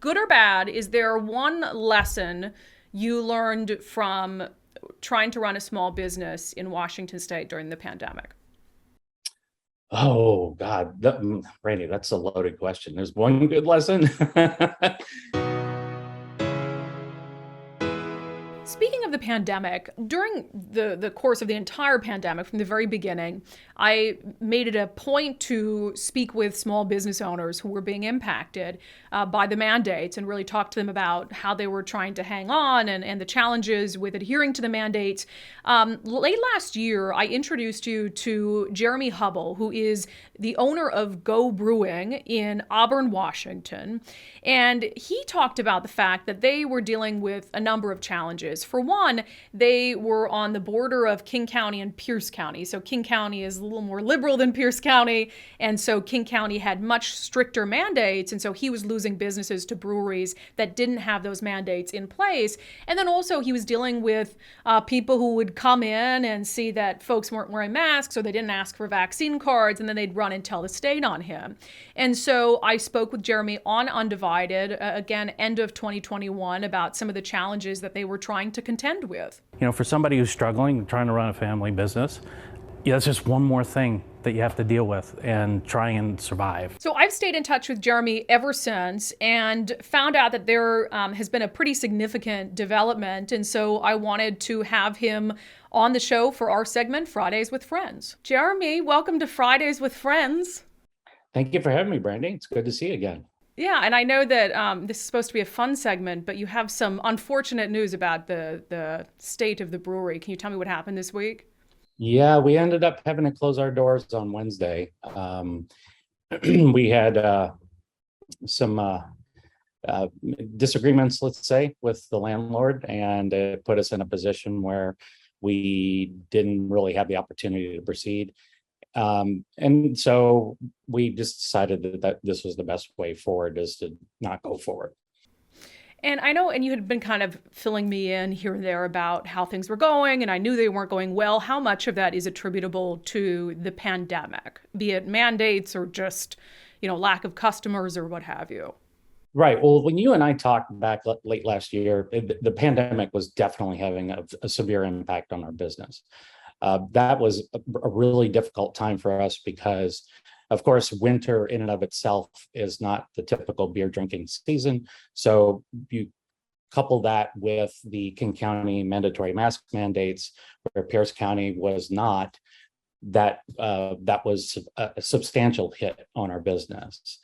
good or bad, is there one lesson you learned from trying to run a small business in Washington State during the pandemic? Oh God, Brandi, that's a loaded question. There's one good lesson. Speaking of the pandemic, during the course of the entire pandemic, from the very beginning, I made it a point to speak with small business owners who were being impacted by the mandates and really talk to them about how they were trying to hang on and the challenges with adhering to the mandates. Late last year, I introduced you to Jeremy Hubbell, who is the owner of Go Brewing in Auburn, Washington. And he talked about the fact that they were dealing with a number of challenges. For one, they were on the border of King County and Pierce County. So King County is a little more liberal than Pierce County. And so King County had much stricter mandates. And so he was losing businesses to breweries that didn't have those mandates in place. And then also he was dealing with people who would come in and see that folks weren't wearing masks or they didn't ask for vaccine cards, and then they'd run and tell the state on him. And so I spoke with Jeremy on unDivided, again, end of 2021, about some of the challenges that they were trying to contend with. For somebody who's struggling, trying to run a family business, it's just one more thing that you have to deal with and try and survive. So I've stayed in touch with Jeremy ever since and found out that there has been a pretty significant development. And so I wanted to have him on the show for our segment, Fridays with Friends. Jeremy, welcome to Fridays with Friends. Thank you for having me, Brandi. It's good to see you again. Yeah, and I know that this is supposed to be a fun segment, but you have some unfortunate news about the state of the brewery. Can you tell me what happened this week? Yeah, we ended up having to close our doors on Wednesday. We had some disagreements, let's say, with the landlord, and it put us in a position where we didn't really have the opportunity to proceed. And so we just decided that this was the best way forward, is to not go forward. And I know, and you had been kind of filling me in here and there about how things were going, and I knew they weren't going well. How much of that is attributable to the pandemic, be it mandates or just, lack of customers or what have you? Right. Well, when you and I talked back late last year, the pandemic was definitely having a severe impact on our business. That was a really difficult time for us because, of course, winter in and of itself is not the typical beer drinking season. So you couple that with the King County mandatory mask mandates, where Pierce County was not, that was a substantial hit on our business.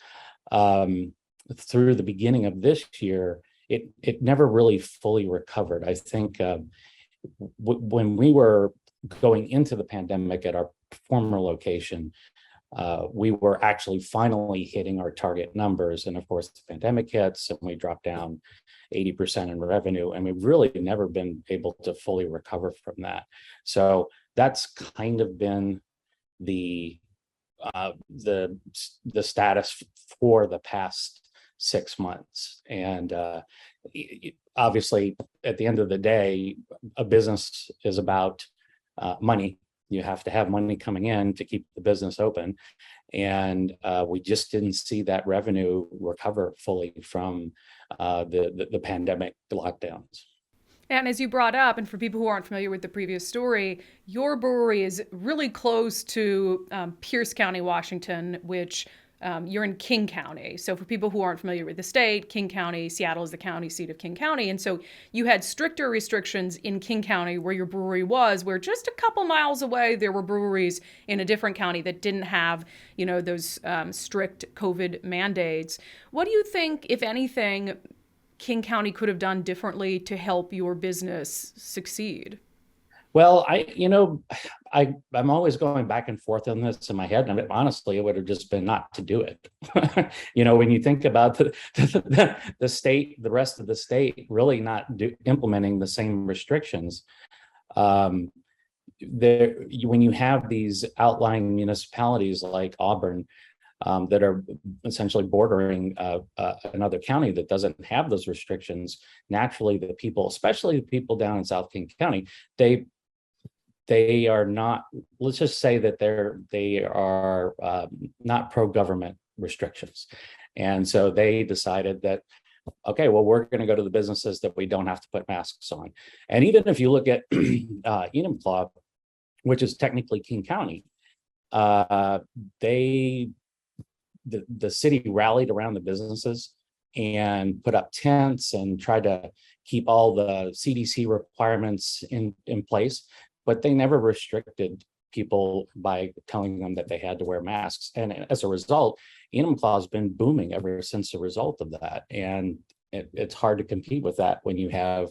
Through the beginning of this year, it never really fully recovered. I think when we were going into the pandemic at our former location, we were actually finally hitting our target numbers. And of course, the pandemic hits and we dropped down 80% in revenue. And we've really never been able to fully recover from that. So that's kind of been the status for the past 6 months. And obviously, at the end of the day, a business is about money. You have to have money coming in to keep the business open. And we just didn't see that revenue recover fully from the pandemic lockdowns. And as you brought up, and for people who aren't familiar with the previous story, your brewery is really close to Pierce County, Washington, which you're in King County. So for people who aren't familiar with the state, King County, Seattle is the county seat of King County. And so you had stricter restrictions in King County where your brewery was, where just a couple miles away, there were breweries in a different county that didn't have, those strict COVID mandates. What do you think, if anything, King County could have done differently to help your business succeed? Well, I'm always going back and forth on this in my head. And honestly, it would have just been not to do it. When you think about the state, the rest of the state really not implementing the same restrictions, when you have these outlying municipalities like Auburn, that are essentially bordering another county that doesn't have those restrictions, naturally the people, especially the people down in South King County, they are not, let's just say that they are not pro-government restrictions. And so they decided that okay, well, we're going to go to the businesses that we don't have to put masks on. And even if you look at Enumclaw, which is technically King County, uh, they the city rallied around the businesses and put up tents and tried to keep all the CDC requirements in place, but they never restricted people by telling them that they had to wear masks. And as a result, Enumclaw has been booming ever since the result of that. And it's hard to compete with that when you have,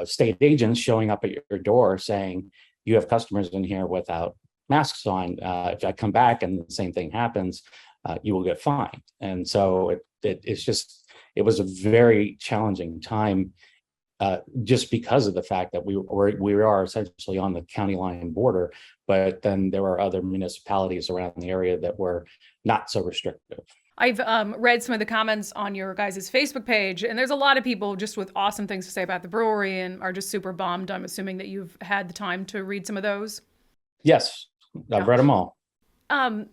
state agents showing up at your door saying, you have customers in here without masks on. If I come back and the same thing happens, you will get fined. And so it was a very challenging time, just because of the fact that we are essentially on the county line border, but then there are other municipalities around the area that were not so restrictive. I've read some of the comments on your guys' Facebook page, and there's a lot of people just with awesome things to say about the brewery and are just super bummed. I'm assuming that you've had the time to read some of those. Yes, I've read them all.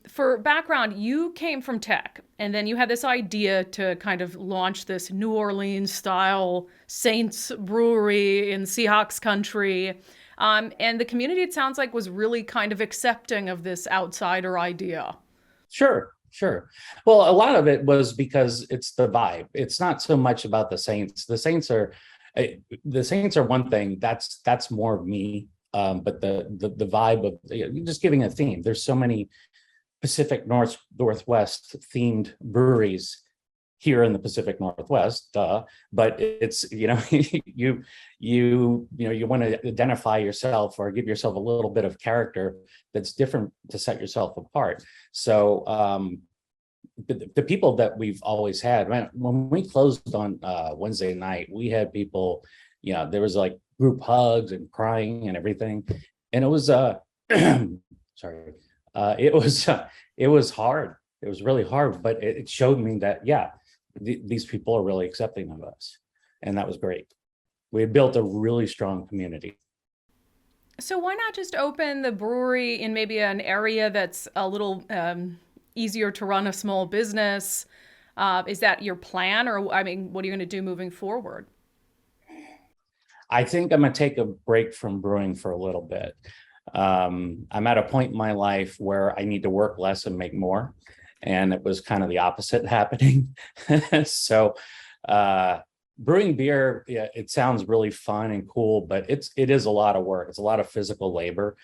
For background, you came from tech, and then you had this idea to kind of launch this New Orleans style Saints brewery in Seahawks country. And the community, it sounds like, was really kind of accepting of this outsider idea. Sure. Well, a lot of it was because it's the vibe. It's not so much about the Saints. The Saints are one thing. That's more of me. But the vibe of just giving a theme. There's so many Pacific Northwest themed breweries here in the Pacific Northwest, but it's you want to identify yourself or give yourself a little bit of character that's different to set yourself apart. So the people that we've always had, when we closed on Wednesday night, we had people, there was like group hugs and crying and everything, and it was sorry, it was hard. It was really hard, but it showed me that these people are really accepting of us, and that was great. We had built a really strong community. So why not just open the brewery in maybe an area that's a little easier to run a small business? Is that your plan, or what are you going to do moving forward? I think I'm going to take a break from brewing for a little bit. I'm at a point in my life where I need to work less and make more. And it was kind of the opposite happening. So brewing beer, it sounds really fun and cool, but it is a lot of work. It's a lot of physical labor.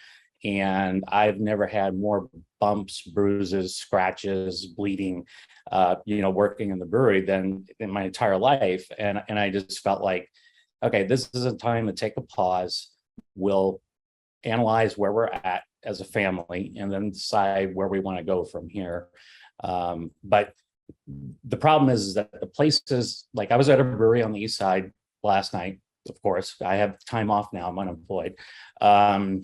And I've never had more bumps, bruises, scratches, bleeding, working in the brewery than in my entire life. And I just felt like, okay, this is a time to take a pause. We'll analyze where we're at as a family and then decide where we want to go from here. But the problem is that the places, like I was at a brewery on the east side last night. Of course, I have time off now. I'm unemployed. I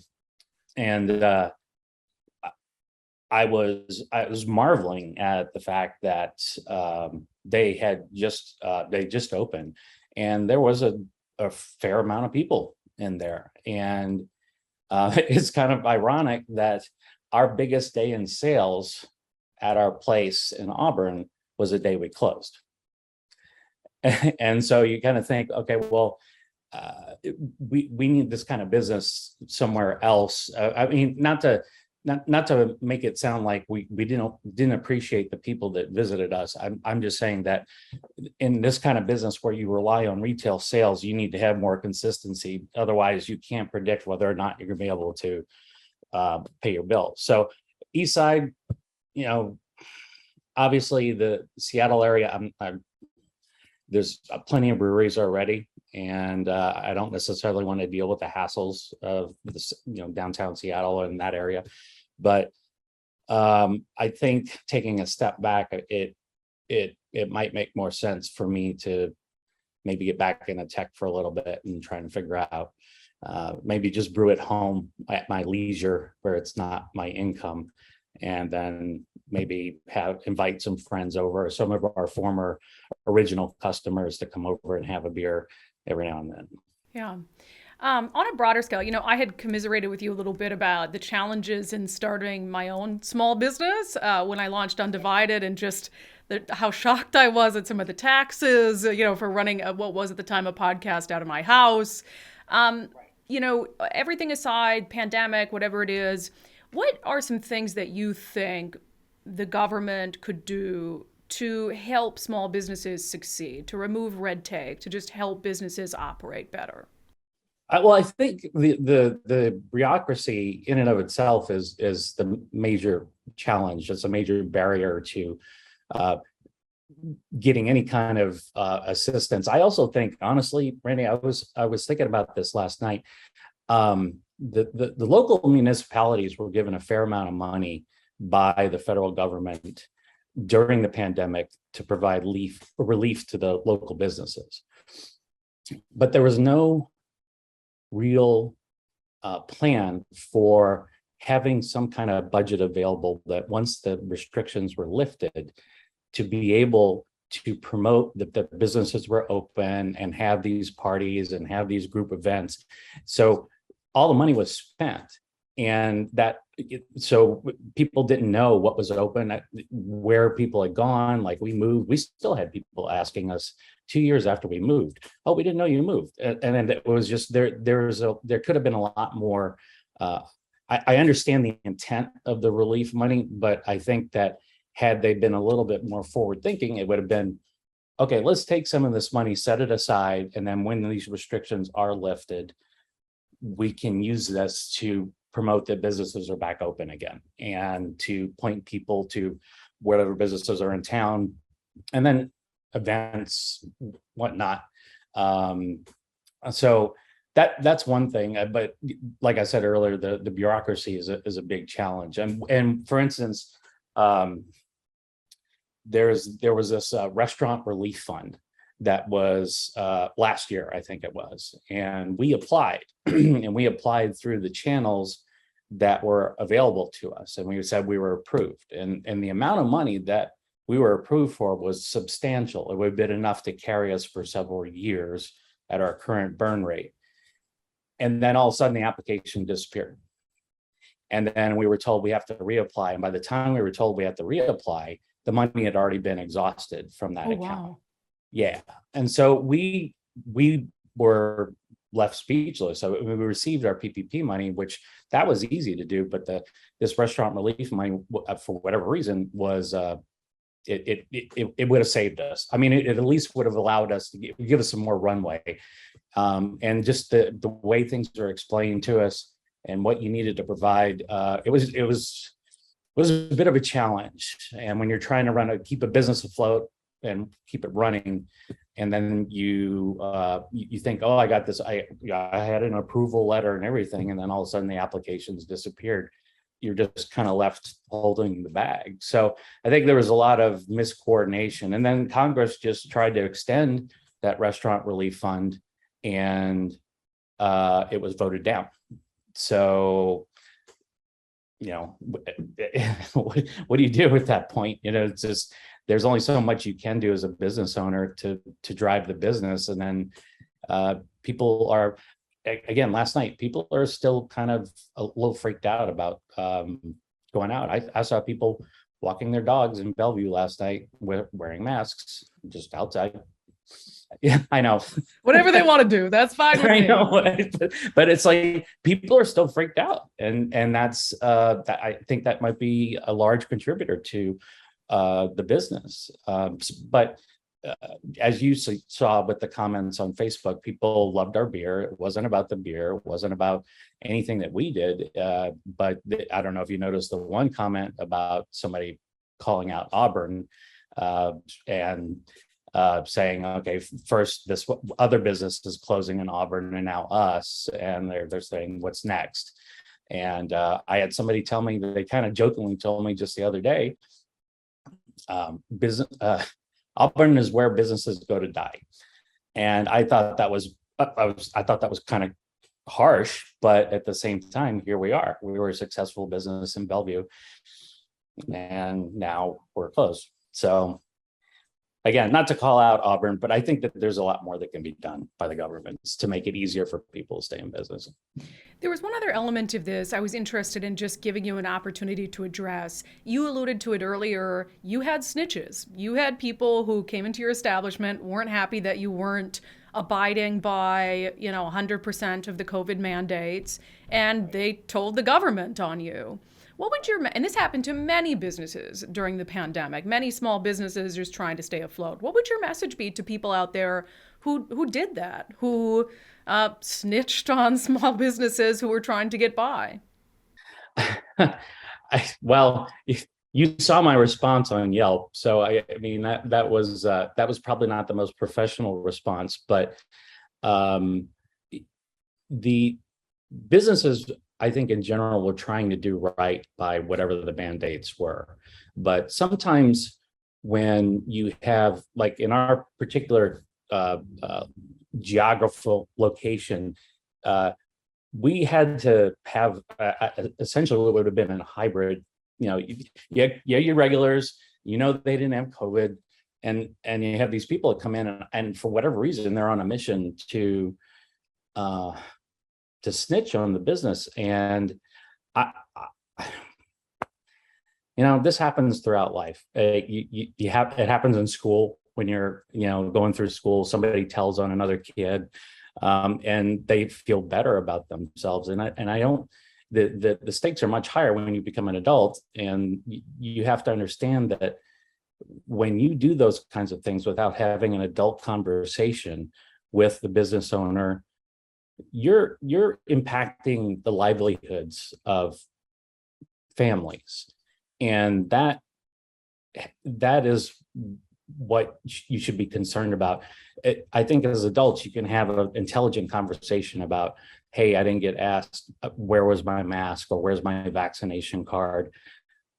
was marveling at the fact that they just opened, and there was a fair amount of people in there. And it's kind of ironic that our biggest day in sales at our place in Auburn was the day we closed. And so you kind of think, okay, well, we need this kind of business somewhere else. Not to make it sound like we didn't appreciate the people that visited us. I'm just saying that in this kind of business where you rely on retail sales, you need to have more consistency. Otherwise, you can't predict whether or not you're going to be able to pay your bill. So East Side, obviously the Seattle area, there's plenty of breweries already, and I don't necessarily want to deal with the hassles of downtown Seattle and that area. But I think taking a step back, it might make more sense for me to maybe get back into tech for a little bit and try and figure out maybe just brew at home at my leisure where it's not my income, and then maybe invite some friends over, some of our former original customers to come over and have a beer every now and then. Yeah. On a broader scale, I had commiserated with you a little bit about the challenges in starting my own small business when I launched unDivided, and just how shocked I was at some of the taxes, for running what was at the time a podcast out of my house. Um, Everything aside, pandemic, whatever it is, what are some things that you think the government could do to help small businesses succeed, to remove red tape, to just help businesses operate better? Well, I think the bureaucracy in and of itself is the major challenge. It's a major barrier to uh, getting any kind of assistance. I also think, honestly, Randy, I was thinking about this last night. The local municipalities were given a fair amount of money by the federal government during the pandemic to provide relief to the local businesses, but there was no real plan for having some kind of budget available that once the restrictions were lifted, to be able to promote that the businesses were open and have these parties and have these group events. So all the money was spent, and so people didn't know what was open, where people had gone. Like, we moved, we still had people asking us 2 years after we moved, "Oh, we didn't know you moved." And then it was just there could have been a lot more. I understand the intent of the relief money, but I think that had they been a little bit more forward thinking, it would have been, okay, let's take some of this money, set it aside, and then when these restrictions are lifted, we can use this to promote that businesses are back open again, and to point people to whatever businesses are in town, and then events, whatnot. So that's one thing. But like I said earlier, the bureaucracy is a big challenge. And for instance, there was this restaurant relief fund that was last year, I think it was, and we applied, and we applied through the channels that were available to us, and we said we were approved, and the amount of money that we were approved for was substantial. It would have been enough to carry us for several years at our current burn rate. And then all of a sudden the application disappeared, and then we were told we have to reapply, and by the time we were told we had to reapply, the money had already been exhausted from that account. Wow. Yeah. And so we were left speechless. So we received our PPP money, which that was easy to do, but this restaurant relief money, for whatever reason, was it would have saved us. I mean, it at least would have allowed us to give us some more runway. And just the way things are explained to us and what you needed to provide, it was a bit of a challenge. And when you're trying to keep a business afloat and keep it running, and then you think, oh, I got this, I had an approval letter and everything, and then all of a sudden the applications disappeared, you're just kind of left holding the bag. So I think there was a lot of miscoordination, and then Congress just tried to extend that restaurant relief fund, and it was voted down. So what do you do at that point? It's just, there's only so much you can do as a business owner to drive the business. And then people are, again, last night, people are still kind of a little freaked out about going out. I saw people walking their dogs in Bellevue last night wearing masks just outside. Yeah, I know. Whatever they want to do, that's fine with I me. know, but it's like people are still freaked out, and that's I think that might be a large contributor to the business. But as you saw with the comments on Facebook, people loved our beer. It wasn't about the beer. It wasn't about anything that we did. But I don't know if you noticed the one comment about somebody calling out Auburn and saying, okay, first this other business is closing in Auburn, and now us, and they're saying, what's next? And I had somebody tell me, that they kind of jokingly told me just the other day, Auburn is where businesses go to die. And I thought that was kind of harsh, but at the same time, here we are. We were a successful business in Bellevue, and now we're closed. So again, not to call out Auburn, but I think that there's a lot more that can be done by the governments to make it easier for people to stay in business. There was one other element of this I was interested in just giving you an opportunity to address. You alluded to it earlier. You had snitches. You had people who came into your establishment, weren't happy that you weren't abiding by, 100% of the COVID mandates, and they told the government on you. What would and this happened to many businesses during the pandemic, many small businesses just trying to stay afloat. What would your message be to people out there who did that, who snitched on small businesses who were trying to get by? Well, you saw my response on Yelp, so I mean that was probably not the most professional response, but the businesses, I think in general, were trying to do right by whatever the mandates were. But sometimes when you have, like in our particular geographical location, we had to have essentially what would have been a hybrid. Your regulars, they didn't have COVID, and you have these people that come in and for whatever reason they're on a mission to snitch on the business. And this happens throughout life. It happens in school when you're going through school. Somebody tells on another kid, and they feel better about themselves. And I don't. The stakes are much higher when you become an adult, and you have to understand that when you do those kinds of things without having an adult conversation with the business owner, you're impacting the livelihoods of families, and that is what you should be concerned about. I think as adults, you can have an intelligent conversation about, hey, I didn't get asked where was my mask or where's my vaccination card,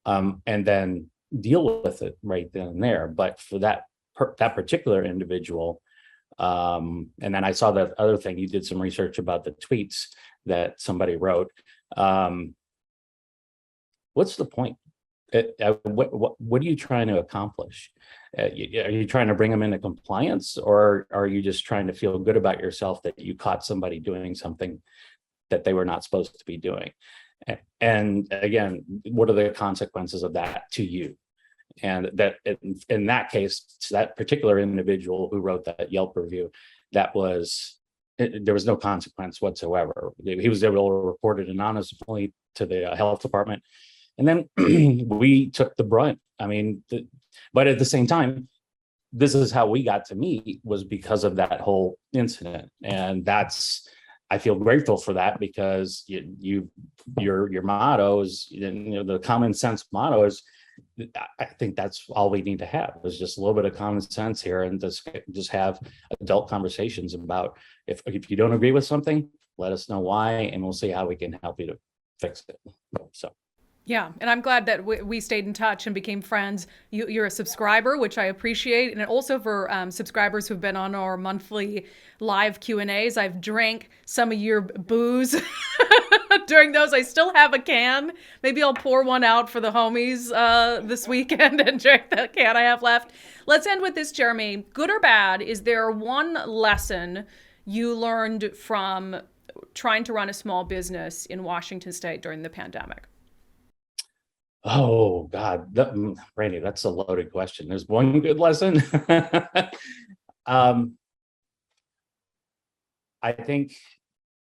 and then deal with it right then and there. But for that particular individual, and then I saw that other thing, you did some research about the tweets that somebody wrote. What's the point? What are you trying to accomplish? Are you trying to bring them into compliance, or are you just trying to feel good about yourself that you caught somebody doing something that they were not supposed to be doing? And again, what are the consequences of that to you? And that in that case, that particular individual who wrote that Yelp review, there was no consequence whatsoever. He was able to report it anonymously to the health department. And then we took the brunt. I mean, but at the same time, this is how we got to meet, was because of that whole incident. And I feel grateful for that, because your motto is, the common sense motto is, I think that's all we need to have, is just a little bit of common sense here, and just have adult conversations about if you don't agree with something, let us know why, and we'll see how we can help you to fix it. So. Yeah, and I'm glad that we stayed in touch and became friends. You're a subscriber, which I appreciate, and also for subscribers who've been on our monthly live Q&As, I've drank some of your booze during those. I still have a can. Maybe I'll pour one out for the homies this weekend and drink the can I have left. Let's end with this, Jeremy. Good or bad, is there one lesson you learned from trying to run a small business in Washington State during the pandemic? Oh God, Brandi, that's a loaded question. There's one good lesson. I think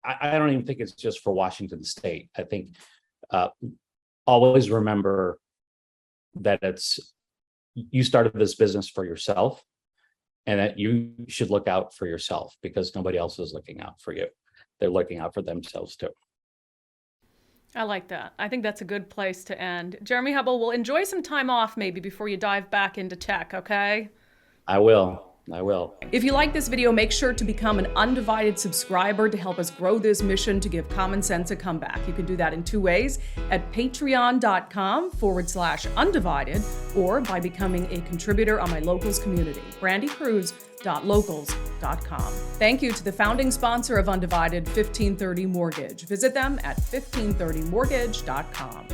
I don't even think it's just for Washington State. I think always remember that you started this business for yourself, and that you should look out for yourself, because nobody else is looking out for you. They're looking out for themselves too. I like that. I think that's a good place to end. Jeremy Hubbell, will enjoy some time off maybe before you dive back into tech, okay? I will. If you like this video, make sure to become an unDivided subscriber to help us grow this mission to give common sense a comeback. You can do that in two ways: at patreon.com/undivided, or by becoming a contributor on my locals community, brandikruse.locals.com. Thank you to the founding sponsor of unDivided, 1530 Mortgage. Visit them at 1530mortgage.com.